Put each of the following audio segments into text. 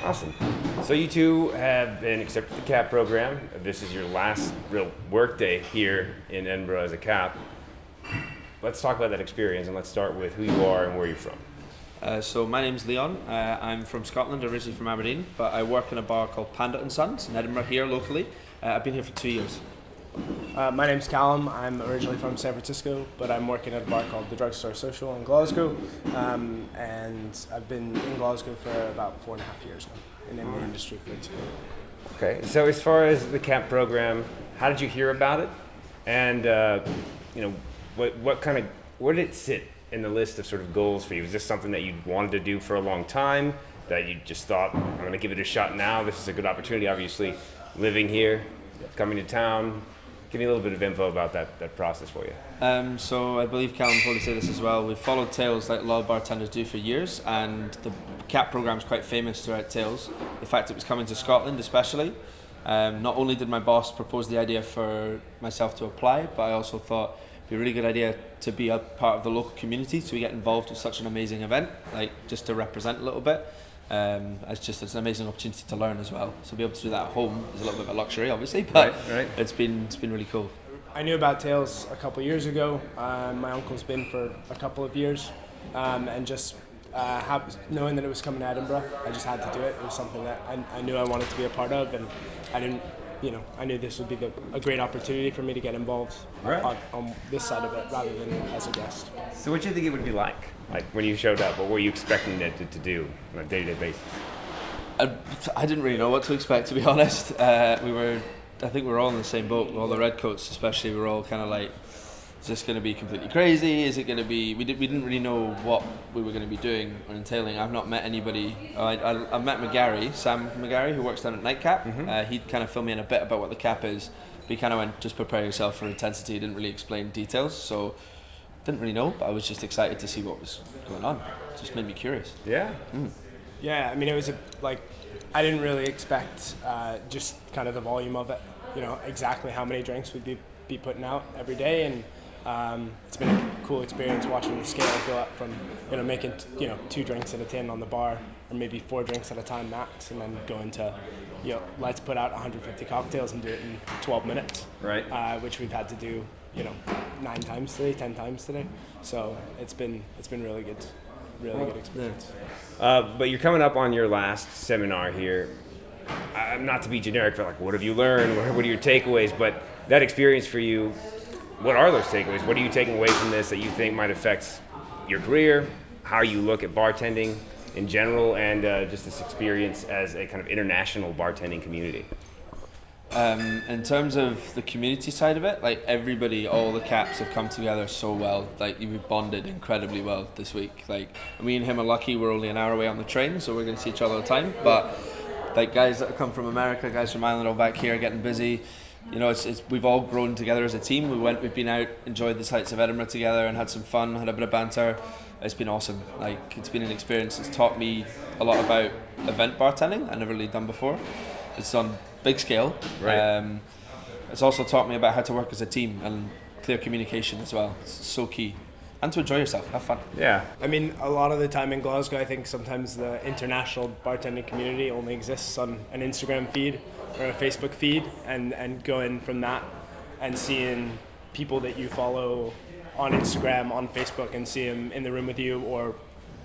Awesome. So you two have been accepted to the CAP program. This is your last real work day here in Edinburgh as a CAP. Let's talk about that experience, and let's start with who you are and where you're from. So my name's Leon. I'm from Scotland, originally from Aberdeen, but I work in a bar called Pandit and Sons in Edinburgh here locally. I've been here for 2 years. My name's Callum. I'm originally from San Francisco, but I'm working at a bar called the Drugstore Social in Glasgow, and I've been in Glasgow for about 4.5 years now, and in the industry for 2. Okay, so as far as the CAP program, how did you hear about it? And where did it sit in the list of sort of goals for you? Was this something that you wanted to do for a long time, that you just thought, I'm going to give it a shot now, this is a good opportunity, obviously, living here, coming to town? Give me a little bit of info about that process for you. So I believe Callum probably say this as well. We've followed Tails like a lot of bartenders do for years, and the CAP program is quite famous throughout Tails. The fact it was coming to Scotland especially. Not only did my boss propose the idea for myself to apply, but I also thought it'd be a really good idea to be a part of the local community, so we get involved with such an amazing event, like just to represent a little bit. It's an amazing opportunity to learn as well. So be able to do that at home is a little bit of a luxury, obviously, but right. It's been really cool. I knew about Tails a couple years ago. My uncle's been for a couple of years, and just knowing that it was coming to Edinburgh, I just had to do it. It was something that I knew I wanted to be a part of, and I knew this would be a great opportunity for me to get involved on this side of it rather than as a guest. So what do you think it would be like when you showed up? What were you expecting it to do on a day-to-day basis? I didn't really know what to expect, to be honest. I think we were all in the same boat. All the redcoats especially, we were all kind of like, is this going to be completely crazy? Is it going to be... We didn't really know what we were going to be doing or entailing. I've not met anybody... I've met Sam McGarry, who works down at Nightcap. Mm-hmm. He kind of filled me in a bit about what the CAP is. He kind of went, just prepare yourself for intensity. He didn't really explain details, so didn't really know, but I was just excited to see what was going on. It just made me curious. Yeah? Yeah, I mean, it was I didn't really expect just kind of the volume of it, exactly how many drinks we'd be putting out every day, and it's been a cool experience watching the scale go up from, making, 2 drinks at a tin on the bar, or maybe 4 drinks at a time max, and then going to, let's put out 150 cocktails and do it in 12 minutes. Right. Which we've had to do, 9 times today, 10 times today. So it's been really good. Really good experience. But you're coming up on your last seminar here. Not to be generic, but what have you learned? What are your takeaways? But that experience for you, what are those takeaways? What are you taking away from this that you think might affect your career, how you look at bartending in general, and just this experience as a kind of international bartending community? In terms of the community side of it, everybody, all the CAPs have come together so well. We've bonded incredibly well this week. Me and him are lucky we're only an hour away on the train, so we're going to see each other all the time. But guys that have come from America, guys from Ireland, all back here getting busy. We've all grown together as a team. We've been out, enjoyed the sights of Edinburgh together, and had some fun, had a bit of banter. It's been awesome. It's been an experience that's taught me a lot about event bartending I never really done before. It's on big scale. Right. It's also taught me about how to work as a team and clear communication as well. It's so key. And to enjoy yourself, have fun. Yeah. I mean, a lot of the time in Glasgow, I think sometimes the international bartending community only exists on an Instagram feed or a Facebook feed, and going from that and seeing people that you follow on Instagram, on Facebook, and see them in the room with you or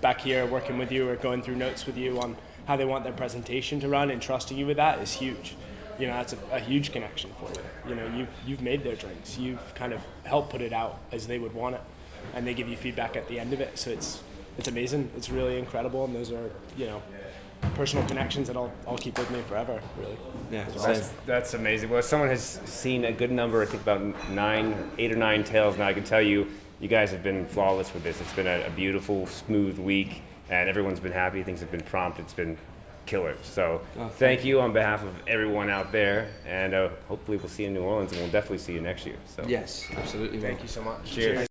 back here working with you or going through notes with you on how they want their presentation to run, and trusting you with that is huge. That's a huge connection for you. You've made their drinks. You've kind of helped put it out as they would want it, and they give you feedback at the end of it. So it's amazing. It's really incredible, and those are personal connections that I'll keep with me forever. Really. Yeah. That's amazing. Well, someone has seen a good number. I think about 8 or 9 tales now. I can tell you guys have been flawless with this. It's been a beautiful, smooth week, and everyone's been happy. Things have been prompt. It's been killer. So thank you on behalf of everyone out there, and hopefully we'll see you in New Orleans, and we'll definitely see you next year. So yes, absolutely. Thank you so much. Cheers.